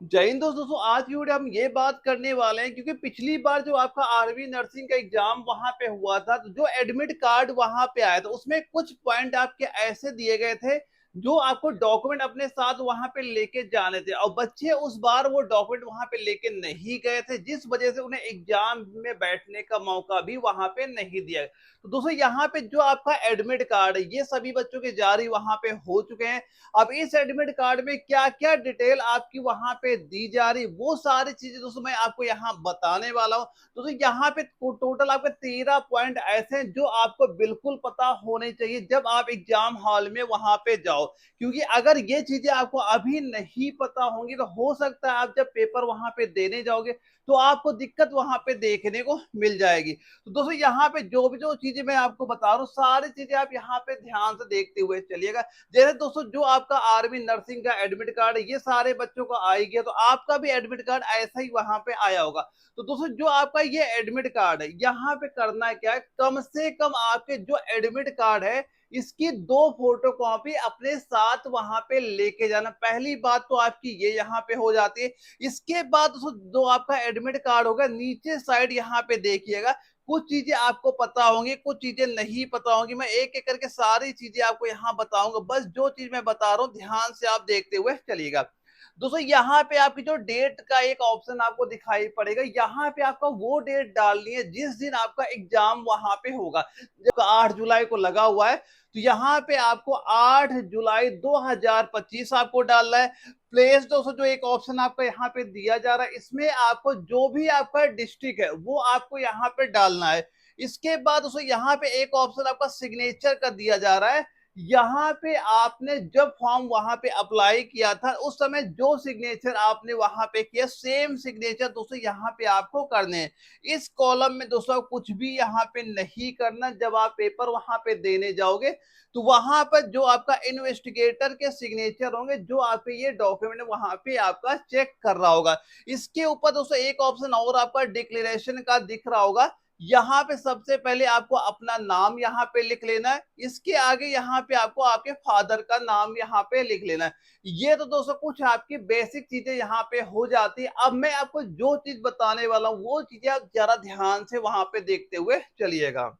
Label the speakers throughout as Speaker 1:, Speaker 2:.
Speaker 1: जय हिंद दोस्तों, आज की वीडियो हम ये बात करने वाले हैं क्योंकि पिछली बार जो आपका आर्मी नर्सिंग का एग्जाम वहां पे हुआ था, तो जो एडमिट कार्ड वहां पे आया था उसमें कुछ पॉइंट आपके ऐसे दिए गए थे जो आपको डॉक्यूमेंट अपने साथ वहां पे लेके जाने थे, और बच्चे उस बार वो डॉक्यूमेंट वहां पे लेके नहीं गए थे, जिस वजह से उन्हें एग्जाम में बैठने का मौका भी वहां पे नहीं दिया। तो दोस्तों यहाँ पे जो आपका एडमिट कार्ड है ये सभी बच्चों के जारी वहां पे हो चुके हैं। अब इस एडमिट कार्ड में क्या क्या डिटेल आपकी वहां पे दी जा रही, वो सारी चीजें दोस्तों मैं आपको यहाँ बताने वाला हूँ। दोस्तों यहाँ पे टोटल आपके 13 पॉइंट ऐसे हैं जो आपको बिल्कुल पता होने चाहिए जब आप एग्जाम हॉल में वहां पे जाओ, क्योंकि अगर ये चीजें आपको अभी नहीं पता होंगी तो हो सकता है आप जब पेपर वहां पे देने जाओगे तो आपको दिक्कत वहां पे देखने को मिल जाएगी। तो दोस्तों यहाँ पे जो चीजें मैं आपको बता रहा हूँ सारी चीजें आप यहाँ पे ध्यान से देखते हुए चलिएगा। जैसे दोस्तों जो आपका आर्मी नर्सिंग का एडमिट कार्ड है ये सारे बच्चों का आ गया, तो आपका भी एडमिट कार्ड ऐसा ही वहां पे आया होगा। तो दोस्तों जो आपका ये एडमिट कार्ड है यहाँ पे करना क्या है, कम से कम आपके जो एडमिट कार्ड है इसकी 2 फोटो कॉपी अपने साथ वहां पे लेके जाना। पहली बात तो आपकी ये यहाँ पे हो जाती है। इसके बाद जो आपका एडमिट कार्ड होगा नीचे साइड यहाँ पे देखिएगा, कुछ चीजें आपको पता होंगी कुछ चीजें नहीं पता होंगी। मैं एक एक करके सारी चीजें आपको यहाँ बताऊंगा, बस जो चीज मैं बता रहा हूँ ध्यान से आप देखते हुए चलिएगा। दोस्तों यहाँ पे आपकी जो डेट का एक ऑप्शन आपको दिखाई पड़ेगा, यहाँ पे आपका वो डेट डालनी है जिस दिन आपका एग्जाम वहां पे होगा। जब 8 जुलाई को लगा हुआ है तो यहाँ पे आपको 8 जुलाई 2025 आपको डालना है। प्लेस दोस्तों जो एक ऑप्शन आपको यहाँ पे दिया जा रहा है इसमें आपको जो भी आपका डिस्ट्रिक्ट है वो आपको यहाँ पे डालना है। इसके बाद दोस्तों यहाँ पे एक ऑप्शन आपका सिग्नेचर का दिया जा रहा है। यहाँ पे आपने जब फॉर्म वहां पे अप्लाई किया था उस समय जो सिग्नेचर आपने वहां पे किया सेम सिग्नेचर दोस्तों यहाँ पे आपको करने हैं। इस कॉलम में दोस्तों कुछ भी यहाँ पे नहीं करना। जब आप पेपर वहां पे देने जाओगे तो वहां पर जो आपका इन्वेस्टिगेटर के सिग्नेचर होंगे जो आपके ये डॉक्यूमेंट वहां पे आपका चेक कर रहा होगा। इसके ऊपर दोस्तों एक ऑप्शन और आपका डिक्लेरेशन का दिख रहा होगा। यहाँ पे सबसे पहले आपको अपना नाम यहाँ पे लिख लेना है, इसके आगे यहाँ पे आपको आपके फादर का नाम यहाँ पे लिख लेना है। ये तो दोस्तों कुछ आपकी बेसिक चीजें यहाँ पे हो जाती है। अब मैं आपको जो चीज बताने वाला हूँ वो चीजें आप जरा ध्यान से वहां पे देखते हुए चलिएगा।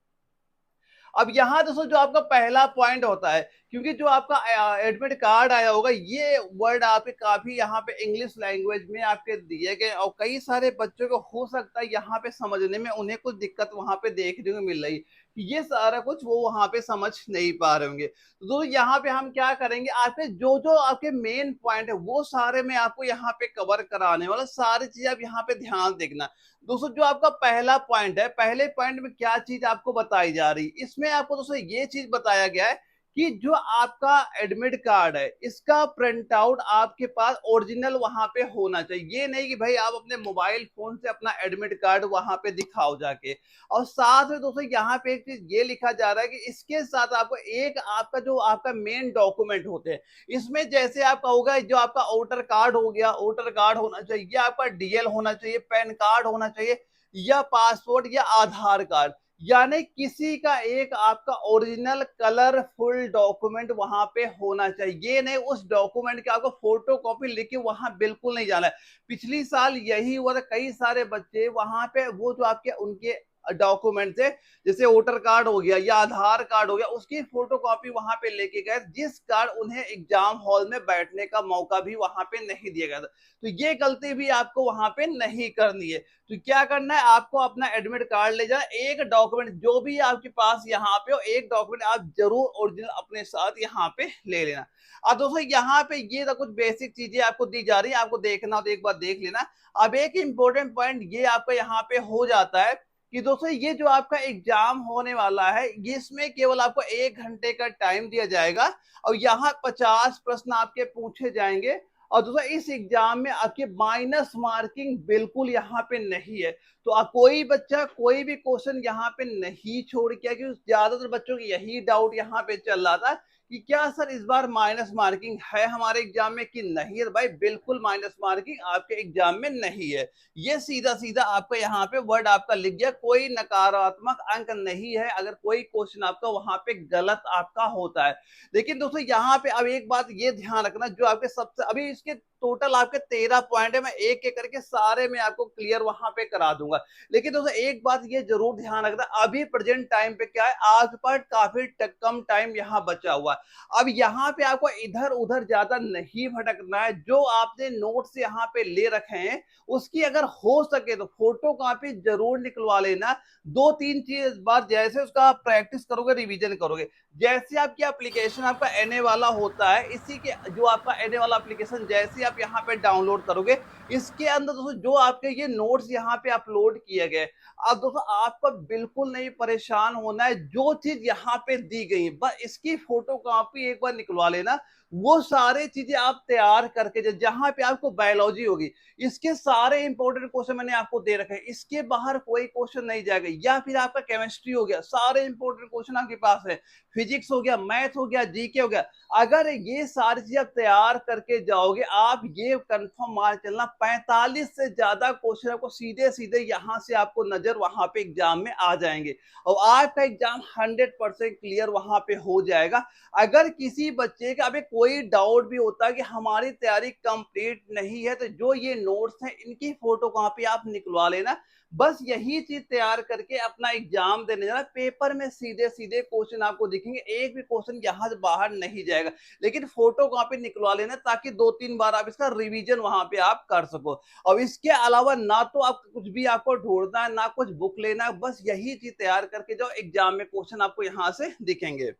Speaker 1: अब यहाँ दोस्तों जो आपका पहला पॉइंट होता है, क्योंकि जो आपका एडमिट कार्ड आया होगा ये वर्ड आपके काफी यहाँ पे इंग्लिश लैंग्वेज में आपके दिए गए, और कई सारे बच्चों को हो सकता है यहाँ पे समझने में उन्हें कुछ दिक्कत वहां पे देखने को मिल रही कि ये सारा कुछ वो वहां पे समझ नहीं पा रहे होंगे। तो दोस्तों यहाँ पे हम क्या करेंगे, आपके जो जो आपके मेन पॉइंट है वो सारे मैं आपको यहाँ पे कवर कराने वाला, सारी चीज आप यहाँ पे ध्यान देखना। दोस्तों जो आपका पहला पॉइंट है, पहले पॉइंट में क्या चीज आपको बताई जा रही है, इसमें आपको दोस्तों ये चीज बताया गया है कि जो आपका एडमिट कार्ड है इसका प्रिंट आउट आपके पास ओरिजिनल वहां पे होना चाहिए। ये नहीं कि भाई आप अपने मोबाइल फोन से अपना एडमिट कार्ड वहां पे दिखाओ जाके। और साथ में दोस्तों यहाँ पे एक चीज ये लिखा जा रहा है कि इसके साथ आपको एक आपका जो आपका मेन डॉक्यूमेंट होते हैं इसमें जैसे आपका होगा जो आपका वोटर कार्ड हो गया, वोटर कार्ड होना चाहिए, आपका डीएल होना चाहिए, पैन कार्ड होना चाहिए, या पासपोर्ट या आधार कार्ड, यानी किसी का एक आपका ओरिजिनल कलरफुल डॉक्यूमेंट वहां पे होना चाहिए। ये नहीं उस डॉक्यूमेंट के आपको फोटो कॉपी लेके वहां बिल्कुल नहीं जाना है। पिछली साल यही हुआ था, कई सारे बच्चे वहां पे वो जो आपके उनके डॉक्यूमेंट है जैसे वोटर कार्ड हो गया या आधार कार्ड हो गया उसकी फोटो कॉपी वहां पे लेके गए, जिस कारण उन्हें एग्जाम हॉल में बैठने का मौका भी वहां पे नहीं दिया गया था। तो ये गलती भी आपको वहां पे नहीं करनी है। तो क्या करना है, आपको अपना एडमिट कार्ड ले जाना, एक डॉक्यूमेंट जो भी आपके पास यहाँ पे हो एक डॉक्यूमेंट आप जरूर ओरिजिनल अपने साथ यहाँ पे ले लेना। अब दोस्तों यहाँ पे ये तो कुछ बेसिक चीजें आपको दी जा रही है, आपको देखना हो तो एक बार देख लेना। अब एक इंपॉर्टेंट पॉइंट ये आपका यहाँ पे हो जाता है कि दोस्तों ये जो आपका एग्जाम होने वाला है इसमें केवल आपको 1 घंटे का टाइम दिया जाएगा, और यहाँ 50 प्रश्न आपके पूछे जाएंगे। और दूसरा इस एग्जाम में आपके माइनस मार्किंग बिल्कुल यहाँ पे नहीं है। तो कोई बच्चा कोई भी क्वेश्चन यहाँ पे नहीं छोड़ किया, क्योंकि ज्यादातर बच्चों की यही डाउट यहाँ पे चल रहा था कि क्या सर इस बार माइनस मार्किंग है हमारे एग्जाम में कि नहीं है। भाई बिल्कुल माइनस मार्किंग आपके एग्जाम में नहीं है। ये सीधा सीधा आपका यहाँ पे वर्ड आपका लिख गया, कोई नकारात्मक अंक नहीं है अगर कोई क्वेश्चन आपका वहां पे गलत आपका होता है। लेकिन दोस्तों यहाँ पे अब एक बात ये ध्यान रखना, जो आपके सबसे अभी इसके टोटल आपके 13 पॉइंट है, मैं एक एक करके सारे मैं आपको क्लियर वहां पे करा दूंगा। लेकिन दोस्तों एक बात ये जरूर ध्यान रखना, अभी प्रेजेंट टाइम पे क्या है, आपके पास काफी कम टाइम यहाँ बचा हुआ है। अब यहाँ पे आपको इधर उधर ज्यादा नहीं भटकना है। जो आपने नोट्स यहाँ पे ले रखे हैं उसकी अगर हो सके तो फोटो कॉपी जरूर निकलवा लेना। दो तीन चीज बार जैसे उसका आप प्रैक्टिस करोगे, रिवीजन करोगे, जैसे आपकी एप्लीकेशन आपका एनए वाला होता है, इसी के जो आपका एनए वाला एप्लीकेशन जैसे आप यहाँ पे डाउनलोड करोगे, इसके अंदर दोस्तों जो आपके ये नोट्स यहाँ पे अपलोड किए गए, अब दोस्तों आपको बिल्कुल नहीं परेशान होना है। जो चीज यहाँ पे दी गई है बस इसकी फोटो कॉपी एक बार निकलवा लेना। वो सारे चीजें आप तैयार करके, जहां पे आपको बायोलॉजी होगी, इसके सारे इंपॉर्टेंट क्वेश्चन मैंने आपको दे रखे हैं, इसके बाहर कोई क्वेश्चन नहीं जाएगा। या फिर आपका केमिस्ट्री हो गया, सारे इंपॉर्टेंट क्वेश्चन आपके पास है, फिजिक्स हो गया, मैथ हो गया, जीके हो गया। अगर ये सारी चीज आप तैयार करके जाओगे, आप ये कंफर्म मान चलना 45 से ज्यादा क्वेश्चन आपको सीधे सीधे यहाँ से आपको नजर वहां पे एग्जाम में आ जाएंगे और आपका एग्जाम 100% क्लियर वहां पे हो जाएगा। अगर किसी बच्चे का अभी कोई डाउट भी होता है कि हमारी तैयारी कंप्लीट नहीं है, तो जो ये नोट्स हैं इनकी फोटो कॉपी आप निकलवा लेना। बस यही चीज तैयार करके अपना एग्जाम देने जाना। पेपर में सीधे सीधे क्वेश्चन आपको दिखेंगे, एक भी क्वेश्चन यहाँ से बाहर नहीं जाएगा। लेकिन फोटो कॉपी निकलवा लेना ताकि दो तीन बार आप इसका रिवीजन वहां पे आप कर सको। और इसके अलावा ना तो आप कुछ भी आपको ढूंढना है, ना कुछ बुक लेना है, बस यही चीज तैयार करके जाओ, एग्जाम में क्वेश्चन आपको यहाँ से दिखेंगे।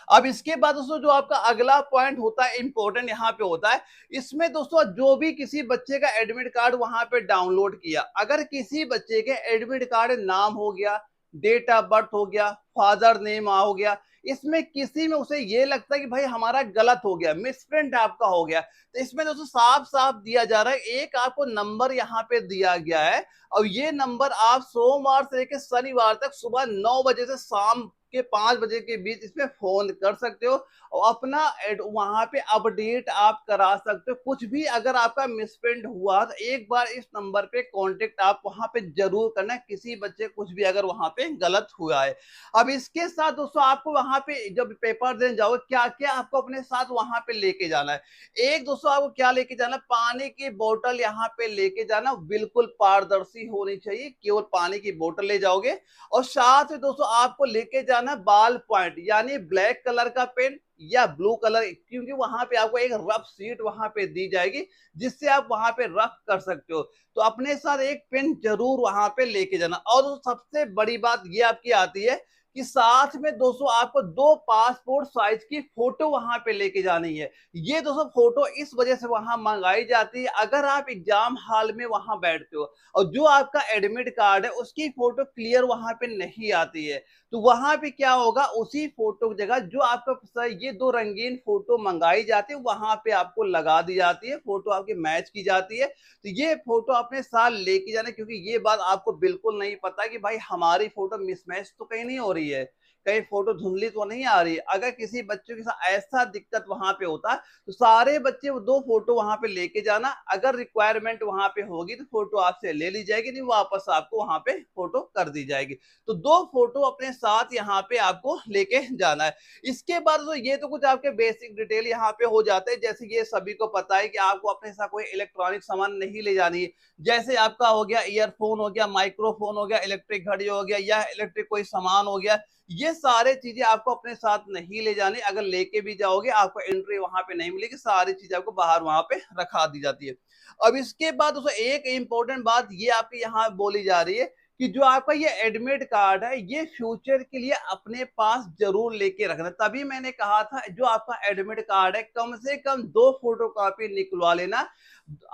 Speaker 1: अब इसके बाद दोस्तों जो आपका अगला पॉइंट होता है, इंपॉर्टेंट यहाँ पे होता है, इसमें दोस्तों जो भी किसी बच्चे का एडमिट कार्ड वहां पे डाउनलोड किया, अगर किसी बच्चे के एडमिट कार्ड नाम हो गया, डेट ऑफ बर्थ हो गया, फादर नेम हो गया, इसमें किसी में उसे ये लगता है कि भाई हमारा गलत हो गया, मिसप्रिंट आपका हो गया, तो इसमें दोस्तों साफ साफ दिया जा रहा है, एक आपको नंबर यहाँ पे दिया गया है और ये नंबर आप सोमवार से लेकर शनिवार तक सुबह 9 बजे से शाम के 5 बजे के बीच इसमें फोन कर सकते हो और अपना वहां पे अपडेट आप करा सकते हो। कुछ भी अगर आपका मिसप्रिंट हुआ तो एक बार इस नंबर पे कांटेक्ट आप वहां पे जरूर करना, किसी बच्चे कुछ भी अगर वहां पे गलत हुआ है। अब इसके साथ दोस्तों आपको वहां पे जब पेपर देने जाओ, क्या क्या आपको अपने साथ वहां पे लेके जाना है। एक दोस्तों आपको क्या लेके जाना, पानी की बोतल यहाँ पे लेके जाना, बिल्कुल पारदर्शी होनी चाहिए, केवल पानी की बोतल ले जाओगे। और साथ में दोस्तों आपको लेके जाना बाल पॉइंट, यानी ब्लैक कलर का पेन या ब्लू कलर, क्योंकि वहां पे आपको एक रफ शीट वहां पे दी जाएगी जिससे आप वहां पे रफ कर सकते हो। तो अपने साथ एक पेन जरूर वहां पे लेके जाना। और सबसे बड़ी बात ये आपकी आती है कि साथ में दोस्तों आपको 2 पासपोर्ट साइज की फोटो वहां पे लेके जानी है। ये दोस्तों फोटो इस वजह से वहां मंगाई जाती है, अगर आप एग्जाम हॉल में वहां बैठते हो और जो आपका एडमिट कार्ड है उसकी फोटो क्लियर वहां पे नहीं आती है, तो वहां पे क्या होगा, उसी फोटो की जगह जो आपका ये 2 रंगीन फोटो मंगाई जाती है वहां पे आपको लगा दी जाती है, फोटो आपकी मैच की जाती है। तो ये फोटो अपने साथ लेके जाना, क्योंकि ये बात आपको बिल्कुल नहीं पता कि भाई हमारी फोटो मिसमैच तो कहीं नहीं हो रही है, कहीं फोटो धुंधली तो नहीं आ रही है। अगर किसी बच्चे के साथ ऐसा दिक्कत वहां पे होता तो सारे बच्चे वो 2 फोटो वहां पे लेके जाना, अगर रिक्वायरमेंट वहां पे होगी तो फोटो आपसे ले ली जाएगी, नहीं वापस आपको वहां पे फोटो कर दी जाएगी। तो 2 फोटो अपने साथ यहाँ पे आपको लेके जाना है। इसके बाद तो ये तो कुछ आपके बेसिक डिटेल यहाँ पे हो जाते हैं, जैसे ये सभी को पता है कि आपको अपने साथ कोई इलेक्ट्रॉनिक सामान नहीं ले जानी है, जैसे आपका हो गया ईयरफोन हो गया, माइक्रोफोन हो गया, इलेक्ट्रिक घड़ी हो गया या इलेक्ट्रिक कोई सामान हो गया, ये सारे चीजें आपको अपने साथ नहीं ले जानी। अगर लेके भी जाओगे आपको एंट्री वहां पे नहीं मिलेगी, सारी चीजें आपको बाहर वहां पे रखा दी जाती है। अब इसके बाद दोस्तों एक इंपॉर्टेंट बात ये आपके यहाँ बोली जा रही है कि जो आपका ये एडमिट कार्ड है ये फ्यूचर के लिए अपने पास जरूर लेके रखना। तभी मैंने कहा था जो आपका एडमिट कार्ड है कम से कम 2 फोटो कॉपी निकलवा लेना।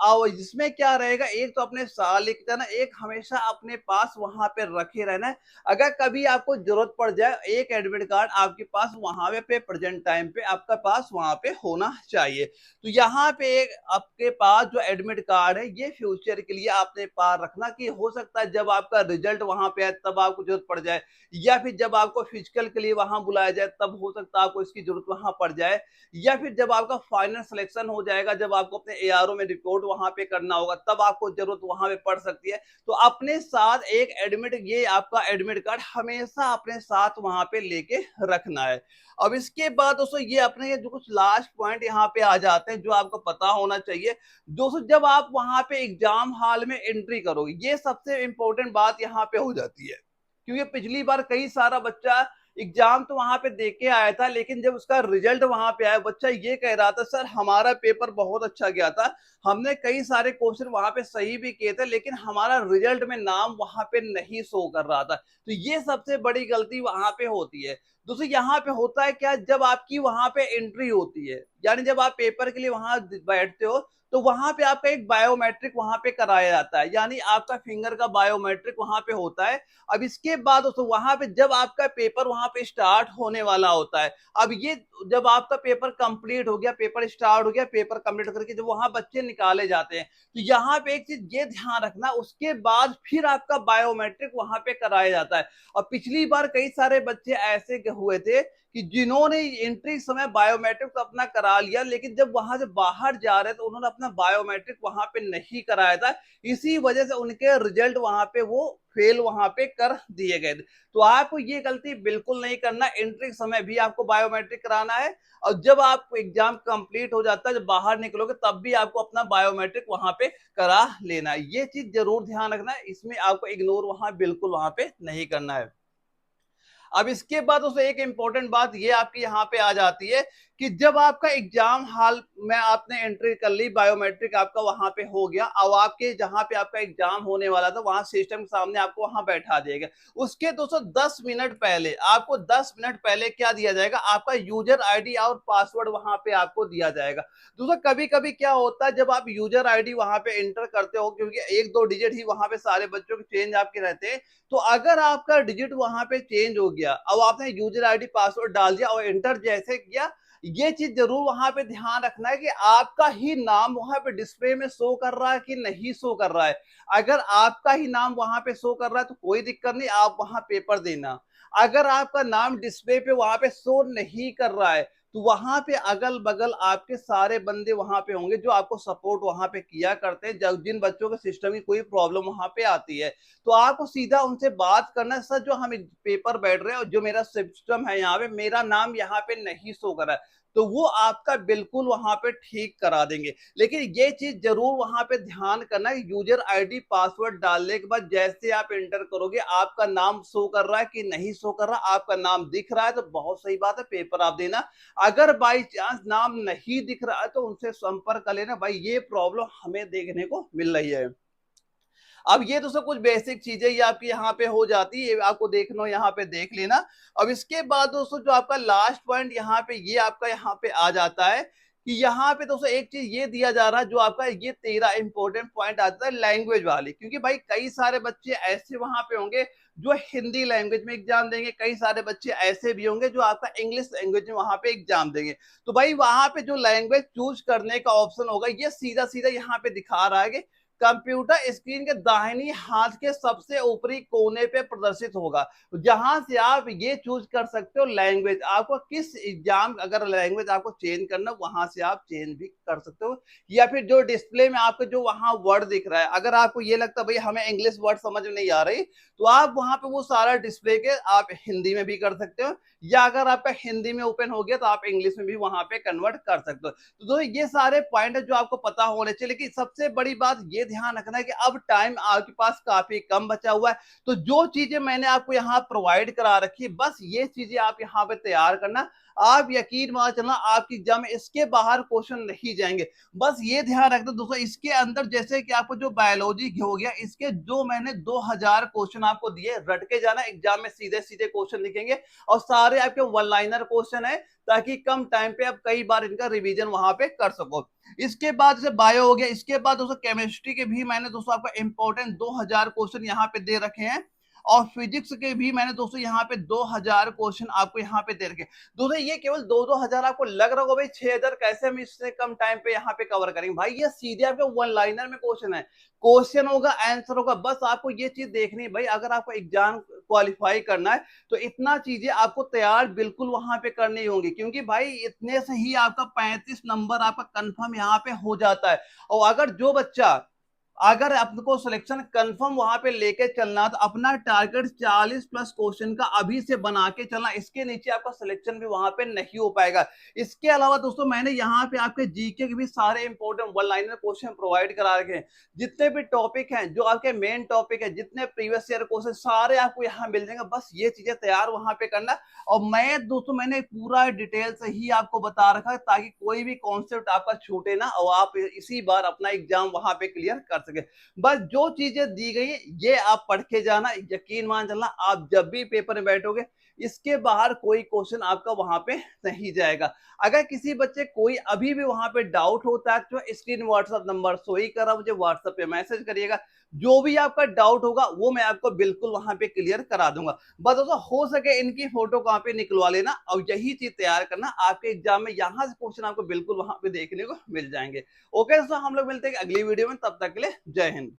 Speaker 1: और जिसमें क्या रहेगा, एक तो अपने साथ लेके जाना, एक हमेशा अपने पास वहां पे रखे रहना है। अगर कभी आपको जरूरत पड़ जाए, एक एडमिट कार्ड आपके पास वहां पे प्रेजेंट टाइम पे आपका पास वहां पे होना चाहिए। तो यहाँ पे एक आपके पास जो एडमिट कार्ड है ये फ्यूचर के लिए आपने पास रखना, कि हो सकता है जब आपका रिजल्ट वहां पे आए तब आपको जरूरत पड़ जाए, या फिर जब आपको फिजिकल के लिए वहां बुलाया जाए तब हो सकता है आपको इसकी जरूरत वहां पड़ जाए, या फिर जब आपका फाइनल सिलेक्शन हो जाएगा, जब आपको अपने एआरओ में रिपोर्ट वहां पे करना होगा, तब आपको जरूरत वहां पे पड़ सकती है। तो अपने साथ एक एडमिट, ये आपका एडमिट कार्ड हमेशा अपने साथ वहां पे लेके रखना है। अब इसके बाद दोस्तों ये अपने जो कुछ लास्ट पॉइंट यहाँ पे आ जाते हैं जो आपको पता होना चाहिए। दोस्तों जब आप वहां पे एग्जाम हॉल में एंट्री करोगे, ये सबसे इंपॉर्टेंट बात यहाँ पे हो जाती है, क्योंकि पिछली बार कई सारा बच्चा एग्जाम तो वहां पे दे के आया था, लेकिन जब उसका रिजल्ट वहां पे आया, बच्चा ये कह रहा था सर हमारा पेपर बहुत अच्छा गया था, हमने कई सारे क्वेश्चन वहां पे सही भी किए थे, लेकिन हमारा रिजल्ट में नाम वहां पे नहीं शो कर रहा था। तो ये सबसे बड़ी गलती वहां पे होती है। दोस्तों यहाँ पे होता है क्या, जब आपकी वहां पे एंट्री होती है, यानी जब आप पेपर के लिए वहां बैठते हो, तो वहां पे आपका एक बायोमेट्रिक वहां पे कराया जाता है, यानी आपका फिंगर का बायोमेट्रिक वहां पे होता है। अब इसके बाद दोस्तों वहां पे जब आपका पेपर वहां पे स्टार्ट होने वाला होता है, अब ये जब आपका पेपर कंप्लीट हो गया, पेपर स्टार्ट हो गया, पेपर कंप्लीट करके जब वहां बच्चे निकाले जाते हैं, तो यहाँ पे एक चीज ये ध्यान रखना, उसके बाद फिर आपका बायोमेट्रिक वहां पे कराया जाता है। और पिछली बार कई सारे बच्चे ऐसे हुए थे कि जिन्होंने एंट्री समय बायोमेट्रिक तो अपना करा लिया, लेकिन जब वहां से बाहर जा रहे तो उन्होंने अपना बायोमेट्रिक वहां पे नहीं कराया था, इसी वजह से उनके रिजल्ट वहां पे वो फेल वहां पे कर दिए गए थे। तो आपको ये गलती बिल्कुल नहीं करना, एंट्री समय भी आपको बायोमेट्रिक कराना है, और जब आप एग्जाम कंप्लीट हो जाता है, जब बाहर निकलोगे, तब भी आपको अपना बायोमेट्रिक वहां पे करा लेना है। ये चीज जरूर ध्यान रखना है, इसमें आपको इग्नोर वहां बिल्कुल वहां पे नहीं करना है। अब इसके बाद उसे एक इंपॉर्टेंट बात ये आपकी यहाँ पे आ जाती है कि जब आपका एग्जाम हॉल में आपने एंट्री कर ली, बायोमेट्रिक आपका वहां पे हो गया, अब आपके जहां पे आपका एग्जाम होने वाला था, वहां सिस्टम के सामने आपको वहां बैठा दिएगा। उसके दोस्तों 10 मिनट पहले आपको 10 मिनट पहले क्या दिया जाएगा, आपका यूजर आईडी और पासवर्ड वहां पे आपको दिया जाएगा। दोस्तों कभी कभी क्या होता है, जब आप यूजर आईडी वहां पे एंटर करते हो, क्योंकि एक दो डिजिट ही वहां पे सारे बच्चों के चेंज आपके रहते हैं, तो अगर आपका डिजिट वहां पे चेंज हो गया, अब आपने यूजर आईडी पासवर्ड डाल दिया और एंटर जैसे किया, ये चीज जरूर वहां पे ध्यान रखना है कि आपका ही नाम वहां पे डिस्प्ले में शो कर रहा है कि नहीं शो कर रहा है। अगर आपका ही नाम वहां पे शो कर रहा है तो कोई दिक्कत नहीं, आप वहां पेपर देना। अगर आपका नाम डिस्प्ले पे वहां पे शो नहीं कर रहा है, तो वहां पे अगल बगल आपके सारे बंदे वहां पे होंगे जो आपको सपोर्ट वहां पे किया करते हैं, जब जिन बच्चों के सिस्टम की कोई प्रॉब्लम वहां पे आती है, तो आपको सीधा उनसे बात करना, सर जो हम पेपर बैठ रहे हैं और जो मेरा सिस्टम है यहाँ पे, मेरा नाम यहाँ पे नहीं शो कर रहा है, तो वो आपका बिल्कुल वहां पे ठीक करा देंगे। लेकिन ये चीज जरूर वहां पे ध्यान करना है, यूजर आईडी पासवर्ड डालने के बाद जैसे आप एंटर करोगे, आपका नाम शो कर रहा है कि नहीं शो कर रहा, आपका नाम दिख रहा है तो बहुत सही बात है, पेपर आप देना। अगर बाई चांस नाम नहीं दिख रहा है तो उनसे संपर्क कर लेना, भाई ये प्रॉब्लम हमें देखने को मिल रही है। अब ये तो सब कुछ बेसिक चीजें ये आपकी यहाँ पे हो जाती है, आपको देखना यहाँ पे देख लेना। अब इसके बाद दोस्तों जो आपका लास्ट पॉइंट यहाँ पे ये आपका यहाँ पे आ जाता है कि यहाँ पे दोस्तों एक चीज ये दिया जा रहा है, जो आपका ये 13 इंपॉर्टेंट पॉइंट आता है लैंग्वेज वाली, क्योंकि भाई कई सारे बच्चे ऐसे वहां पे होंगे जो हिंदी लैंग्वेज में एग्जाम देंगे, कई सारे बच्चे ऐसे भी होंगे जो आपका इंग्लिश लैंग्वेज में वहां पे एग्जाम देंगे। तो भाई वहां पे जो लैंग्वेज चूज करने का ऑप्शन होगा, ये सीधा सीधा यहाँ पे दिखा रहा है कि कंप्यूटर स्क्रीन के दाहिनी हाथ के सबसे ऊपरी कोने पे प्रदर्शित होगा, जहां से आप ये चूज कर सकते हो लैंग्वेज, आपको किस एग्जाम, अगर लैंग्वेज आपको चेंज करना, वहां से आप चेंज भी कर सकते हो। या फिर जो डिस्प्ले में आपको जो वहां वर्ड दिख रहा है, अगर आपको ये लगता है भाई हमें इंग्लिश वर्ड समझ में नहीं आ रही, तो आप वहां पे वो सारा डिस्प्ले के आप हिंदी में भी कर सकते हो, या अगर आपका हिंदी में ओपन हो गया तो आप इंग्लिश में भी वहां पे कन्वर्ट कर सकते हो। तो दोस्तों ये सारे पॉइंट है जो आपको पता होने चाहिए, लेकिन सबसे बड़ी बात ये ध्यान रखना है कि अब टाइम आपके पास काफी कम बचा हुआ है, तो जो चीजें मैंने आपको यहाँ प्रोवाइड करा रखी है, बस ये चीजें आप यहाँ पे तैयार करना। आप यकीन मान चलना आपकी एग्जाम में इसके बाहर क्वेश्चन नहीं जाएंगे। बस ये ध्यान रखना दोस्तों, इसके अंदर जैसे कि आपको जो बायोलॉजी हो गया, इसके जो मैंने 2000 क्वेश्चन आपको दिए, रट के जाना, एग्जाम में सीधे सीधे क्वेश्चन लिखेंगे, और सारे आपके वन लाइनर क्वेश्चन है, ताकि कम टाइम पे आप कई बार इनका रिवीजन वहां पे कर सको। इसके बाद से बायो हो गया, इसके बाद दोस्तों केमिस्ट्री के भी मैंने दोस्तों आपका इंपॉर्टेंट 2000 क्वेश्चन यहाँ पे दे रखे हैं, और फिजिक्स के भी मैंने दोस्तों यहाँ पे 2000 क्वेश्चन आपको यहाँ पे दे रखे। दोस्तों ये केवल 2-2 हजार आपको लग रहा होगा भाई 6000 कैसे हम इससे कम टाइम पे यहाँ पे कवर करेंगे, भाई ये सीधे आपके वन लाइनर में क्वेश्चन है, क्वेश्चन होगा, आंसर होगा, बस आपको ये चीज देखनी है भाई। अगर आपको एग्जाम क्वालिफाई करना है, तो इतना चीजें आपको तैयार बिल्कुल वहां पे करनी होंगी, क्योंकि भाई इतने से ही आपका 35 नंबर आपका कंफर्म यहाँ पे हो जाता है। और अगर जो बच्चा, अगर आपको सिलेक्शन कंफर्म वहां पे लेके चलना, तो अपना टारगेट 40 प्लस क्वेश्चन का अभी से बना के चलना, इसके नीचे आपका सिलेक्शन भी वहां पे नहीं हो पाएगा। इसके अलावा दोस्तों मैंने यहाँ पे आपके जीके के भी सारे important one liner question provide करा रखे हैं। जितने भी टॉपिक हैं, जो आपके मेन टॉपिक है, जितने प्रीवियस ईयर क्वेश्चन सारे आपको यहाँ मिल जाएंगे, बस ये चीजें तैयार वहां पे करना। और मैं दोस्तों मैंने पूरा डिटेल से ही आपको बता रखा है, ताकि कोई भी कॉन्सेप्ट आपका छूटे ना और आप इसी बार अपना एग्जाम वहां पे क्लियर कर सके। बस जो चीजें दी गई ये आप पढ़ के जाना, यकीन मान चलना आप जब भी पेपर में बैठोगे इसके बाहर कोई क्वेश्चन आपका वहां पे नहीं जाएगा। अगर किसी बच्चे कोई अभी भी वहां पे डाउट होता है तो स्क्रीन व्हाट्सएप नंबर शो ही कर रहा, मुझे व्हाट्सएप पे मैसेज करिएगा, जो भी आपका डाउट होगा वो मैं आपको बिल्कुल वहां पे क्लियर करा दूंगा। बस दोस्तों हो सके इनकी फोटो कॉपी पे निकलवा लेना और यही चीज तैयार करना, आपके एग्जाम में यहाँ से क्वेश्चन आपको बिल्कुल वहां पे देखने को मिल जाएंगे। ओके दोस्तों, हम लोग मिलते हैं अगली वीडियो में, तब तक के लिए जय हिंद।